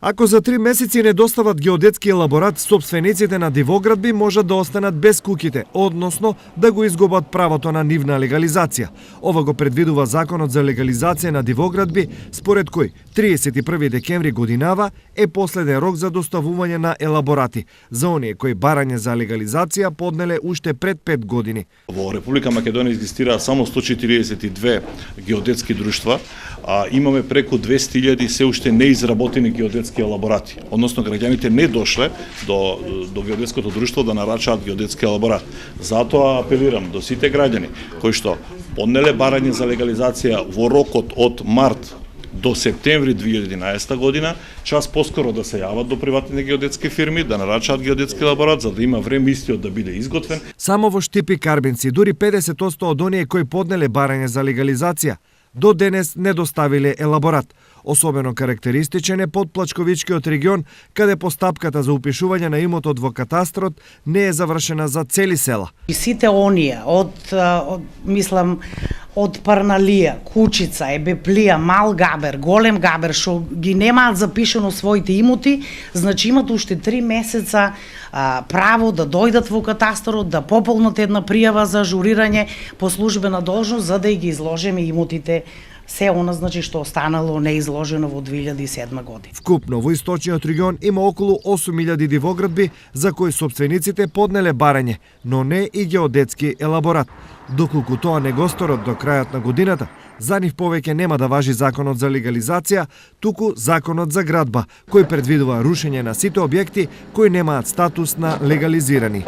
Ако за 3 месеци не достават геодетски елаборат, сопствениците на дивоградби можат да останат без куќите, односно да го изгубат правото на нивна легализација. Ова го предвидува Законот за легализација на дивоградби, според кој 31 декември годинава е последен рок за доставување на елаборати за оние кои барање за легализација поднеле уште пред 5 години. Во Република Македонија екзистираат само 142 геодетски друштва, а имаме преку 200.000 се уште неизработени геодетски елаборати. Односно, граѓаните не дошле до геодетското друштво да нарачаат геодетски елаборат. Затоа апелирам до сите граѓани кои што поднеле барање за легализација во рокот од март до септември 2011 година, час поскоро да се јават до приватните геодетски фирми, да нарачаат геодетски елаборат, за да има време истиот да биде изготвен. Само во Штип и Карбинци, дури 50% од оние кои поднеле барање за легализација, до денес не доставиле елаборат. Особено карактеристичен е Подплачковичкиот регион, каде постапката за упишување на имотот во катастрот не е завршена за цели села. И сите оние од Парналија, Кучица, Ебеплија, Мал Габер, Голем Габер, што ги немаат запишано своите имоти, значи имат уште 3 месеца право да дојдат во катастрот, да пополнат една пријава за ажурирање по службена должност, за да ги изложиме имотите, се она значи што останало неизложено во 2007 година. Вкупно во источниот регион има околу 8.000 дивоградби за кои сопствениците поднеле барање, но не и геодетски елаборат. Доколку тоа не го сторат до крајот на годината, за нив повеќе нема да важи Законот за легализација, туку Законот за градба, кој предвидува рушење на сите објекти кои немаат статус на легализирани.